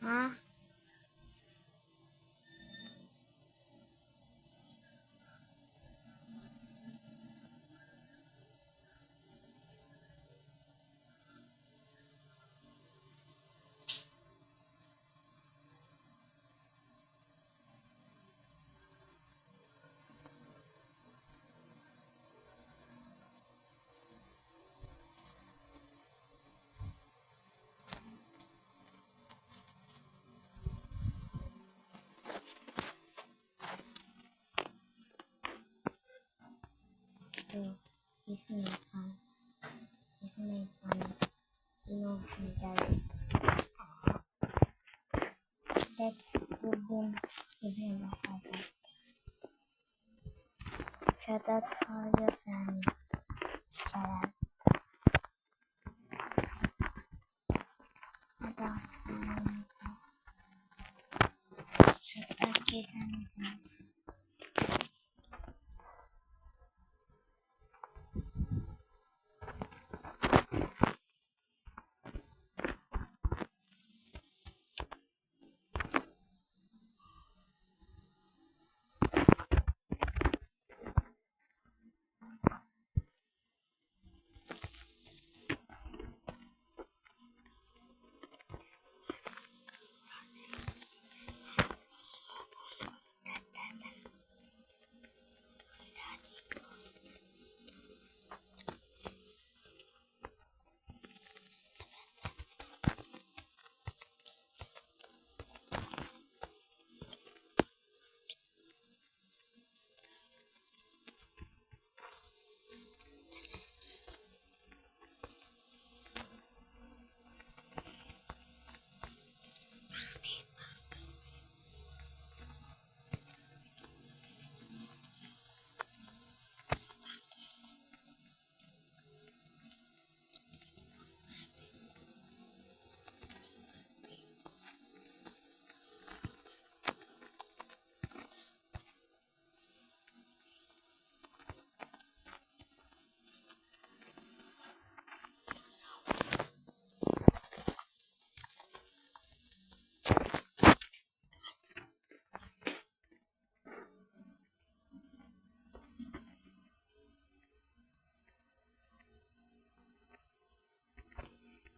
Ha? So, he's my fan. He's my fan. He knows me, guys. Let's give him a shout out. Shout out for your family. Shout out. Shout out family. Shout out kid and family.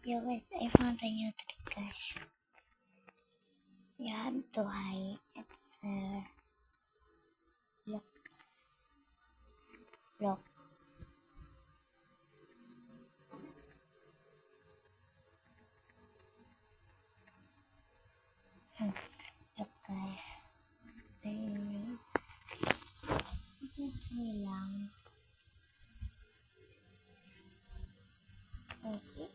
Yo guys, I found a new trick guys. You have to hide at the look. Look. Look guys. Ayun. Hindi lang. Okay.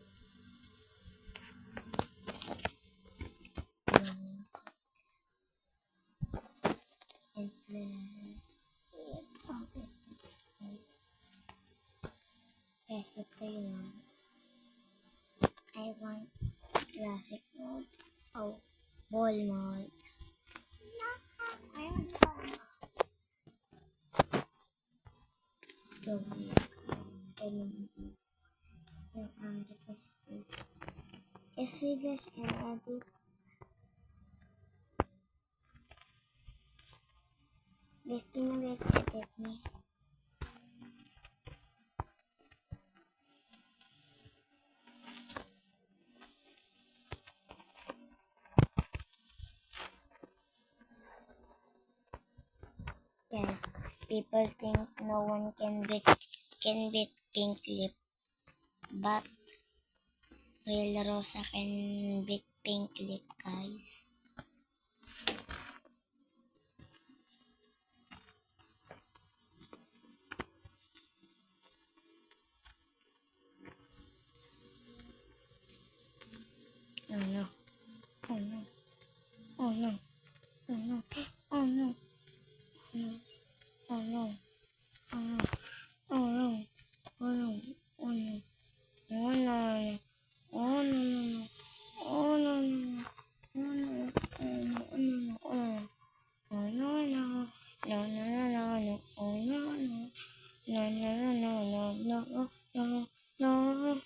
And then okay. Guys, ito yun. I want classic mode. Oh, ball mode. I want ball mode. So and yung if you guys can edit this thing will edit me. Guys, people think no one can beat Pink Lip, but Real Rosa can beat Pink Lip, guys. Oh no! Oh no! Oh no! Oh no! Oh no! Oh no! Oh no! Oh no! Oh no! Oh no! Oh no! Oh no! Oh no! Oh no! Oh no! Oh no! No! No! No! No! No! Oh no! No! No! No! No! No! No! No! No!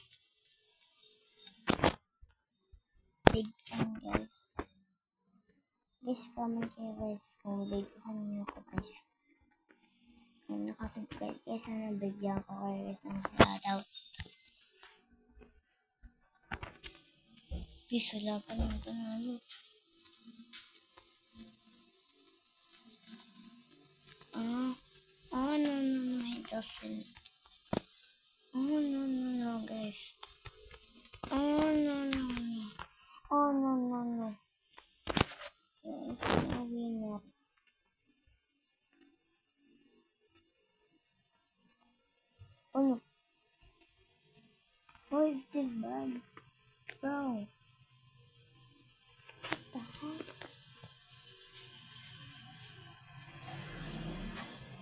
Big fan, guys. Guys, comment kayo guys kung videohan niyo ako guys. Kung nakasubscribe kayo, sana bigyan ko kayo guys ng shoutout. Guys, wala pa lang panalo. Oh no, it doesn't. Oh no, guys. Oh no. It's no winner. Oh no. Why is this bad? Bro. What the heck?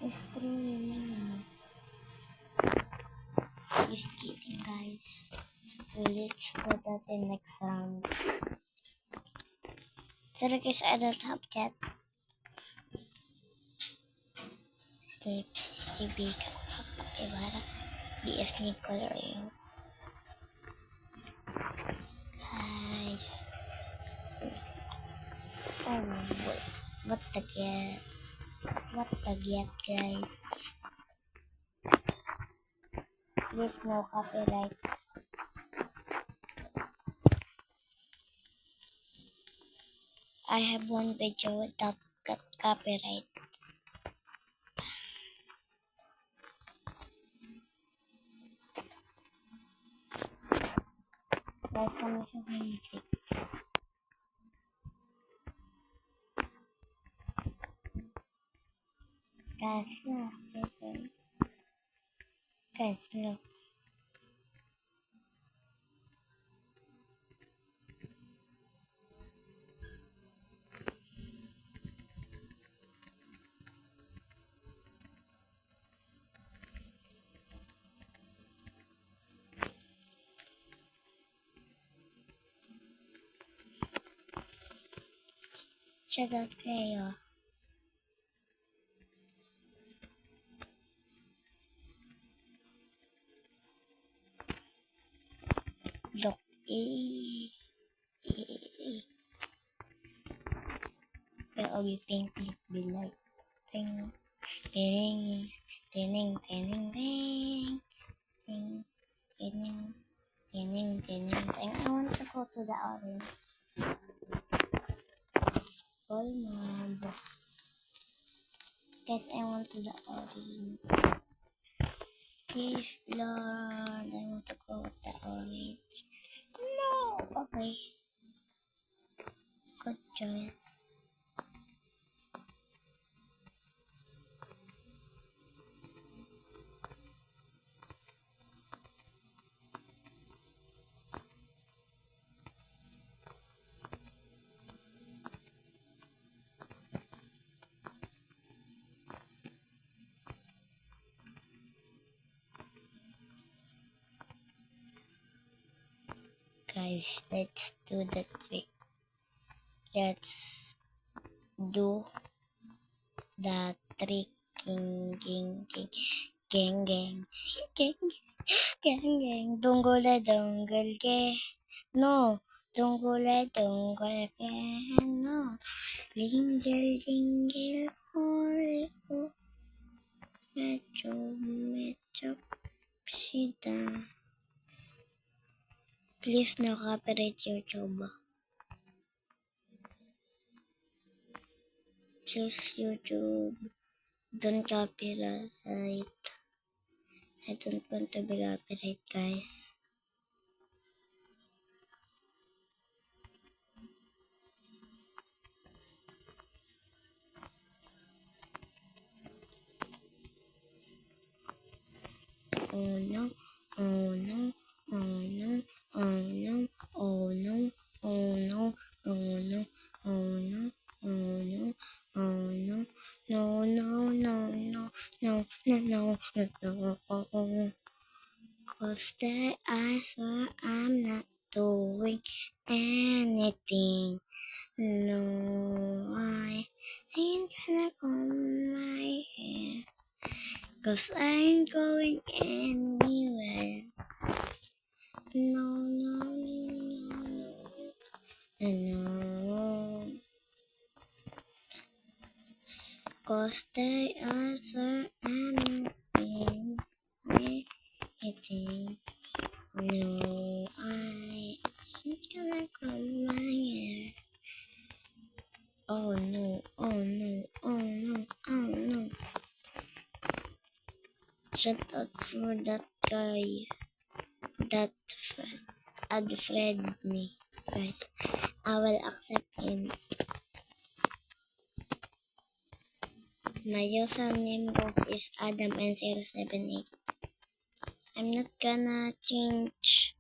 It's 3 winning. Just kidding, guys. Let's go to the next round. Sorry guys, I don't have chat. Tips, TV, Kapibara, BS Nicole, yun. Guys. Oh, what the get? What the get, guys? There's no copyright. I have one video without copyright. Guys, kami siya music. Guys, look. Shout out kayo. Look. I'll be pink, be like ting, ting, ting, ting, ting, ting, ting, ting, ting, ting. I want to go to the orange. Oh my god. Guys, I want to the orange. Please, Lord, I want to go with the orange. No! Okay. Good choice. Guys, let's do the trick. Let's do the trick. King, king, king, gang, gang, gang, gang, gang. Donggole, donggol, ke. No, donggole, donggol, ke. No. Jingle, jingle, hore, oh. Medyo, medyo, sida. Please no copyright YouTube. Please YouTube, don't copyright. I don't want to be copyright, guys. Oh no, oh no, oh no, oh no, oh no, oh no, oh no, oh no, oh no, oh no, no, no, no, no, no, no, no, no, cause I swear I'm not doing anything. No, I ain't gonna comb my hair. Cause I ain't going anywhere. No, no, no, no, no, no. 'Cause they answer anything, anything. No, I ain't gonna come my hair. Oh no, oh no, oh no, oh no. Shout out for that guy, that unfriend me, guys. I will accept him. My username is Adam N078. I'm not gonna change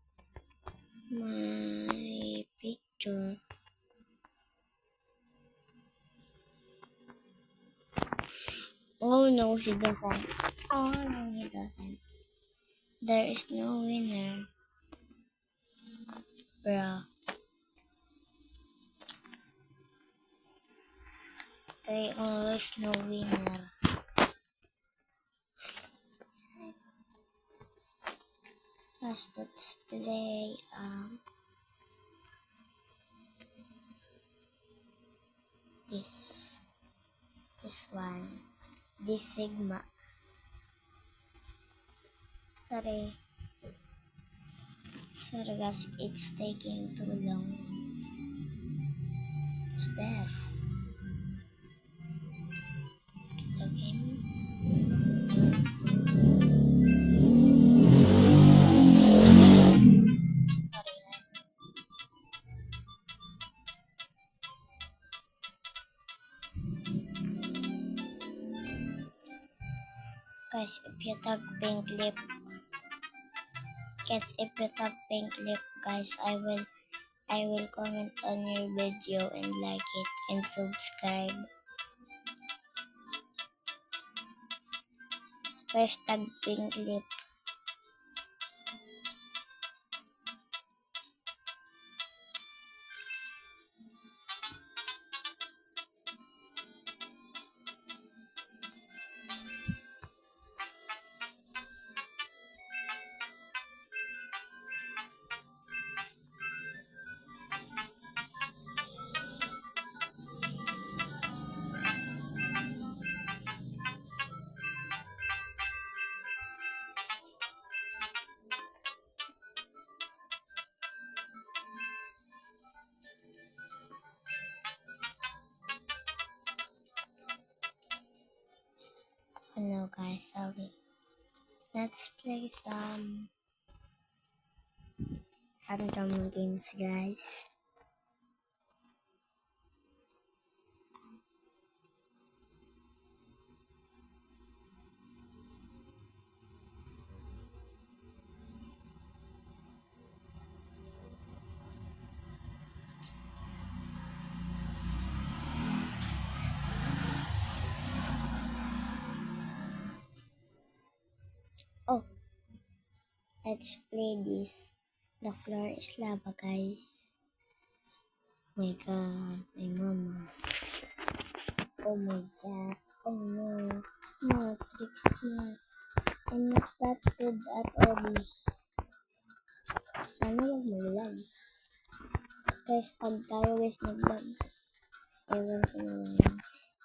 my picture. Oh no, he doesn't. Oh no, he doesn't. There is no winner, bruh. There always no winner. First, let's play this one, this Sigma. Sorry guys, it's taking too long. What's that? The game. Guys, if you tag pink lip, guys, I will comment on your video and like it and subscribe. First tag pink lip. Oh no guys, sorry. Let's play some random games, guys. Oh, let's play this. The floor is lava, guys. Oh my god, my mama. Oh my god. Oh no. No, tricks not. I'm not that good at all. Sana wag mag-lag. Guys, pag tayo guys nag-lag, ewan ko na lang.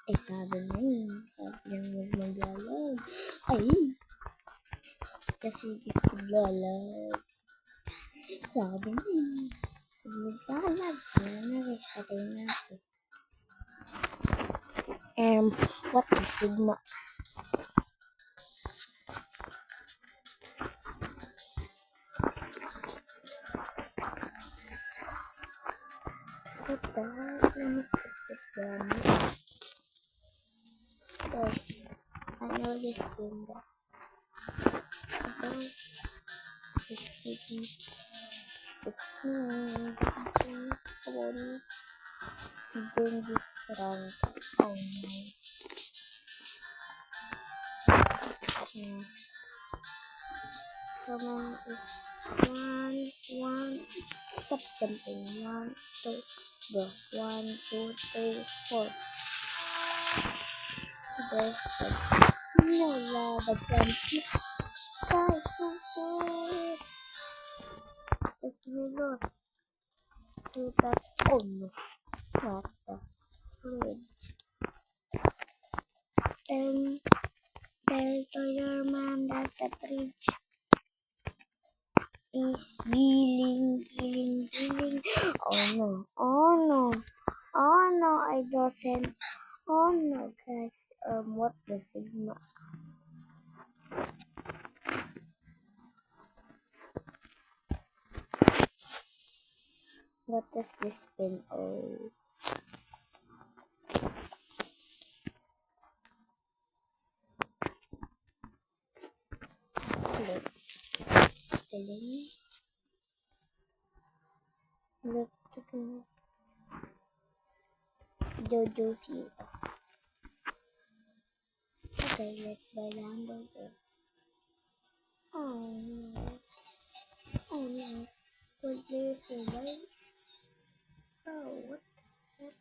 Eh, sabi na yun. Sabi na wag mag-lag. Ay! Kasi gusto mag-lag. Sabi na yun. Wag mag-lag. Wala na guys, patay na ako. What is Sigma? What the hell? Let me put them. Guys, I know this game. About this city. It's on Genghis Khan. Oh no. Come on, one, stop jumping. 1, 2, go. 1, 2, 3, 4. There's no lava jumping. Guys, so good. Let's reload. Do that. Oh no. What the frig? to your mom that the fridge is giling. Oh no, I doesn't. Oh no, guys. What the sigma? What does this spin? Oh. Look. Spinning. Look. Jojo Siwa. Okay, let's buy the hamburger. Oh no. Oh no. Was there a light? Oh, what the heck?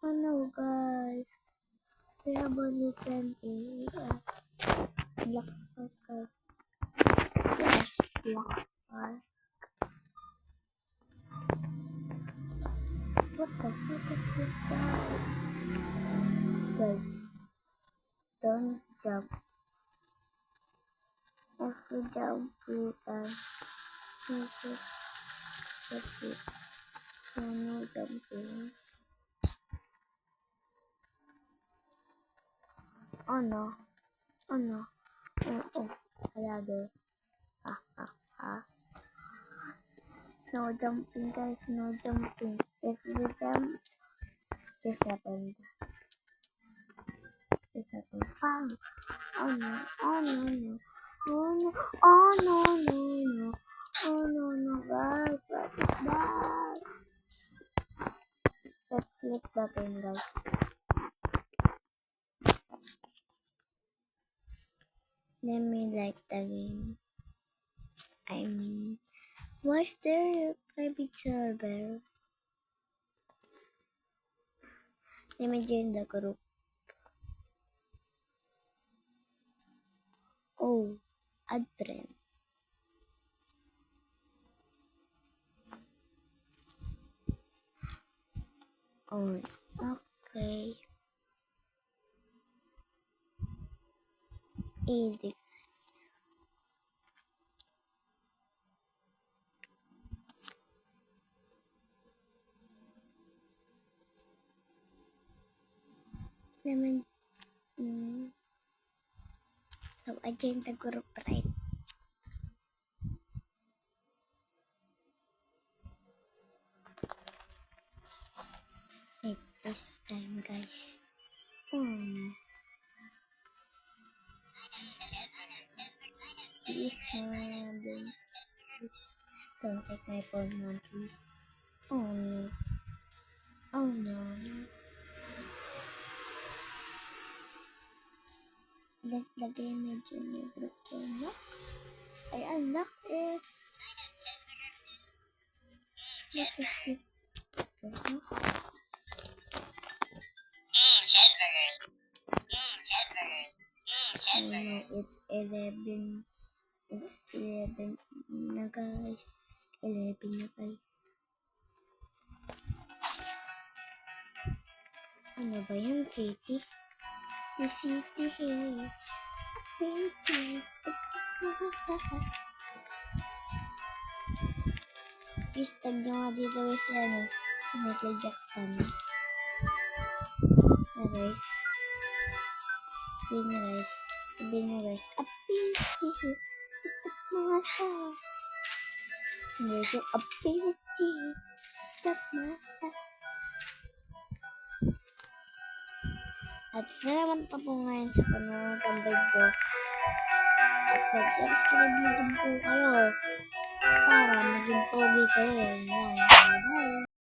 Oh no, guys. We have only 10 black sparkle. Yes, black sparkle. What the fuck is this guy? Guys, don't jump. If we jump, we can make it. That's it. So no jumping. Oh no. Oh no. Oh. Another. Ha. No jumping, guys. No jumping. If we jump, this happened. Bang. Oh no. Oh no. Oh no, guys. What is that? Let's flip the game, guys. Let me like the game. I mean, what's there a private server? Let me join the group. Oh, add friend. Oh, okay. Edit. Let me. So I joined the group, right? Wait, this time, guys. Oh no. Please, don't take my phone now, please. Oh no. Oh no. Let the game join your group to unlock. I unlocked it. What is this? I know it's 11. It's 11 na, guys. 11 na, guys. Ano ba yan? City? The city here. Baby, it's please tag nyo nga dito guys ano. Si Michael Jackson. Na guys. Sabihin nyo guys. A baby, it's the mata. Guys, yung a baby, it's the mata. At salamat pa po ngayon sa panonood ng video. At mag-subscribe na din po kayo para maging pogi kayo. Yan.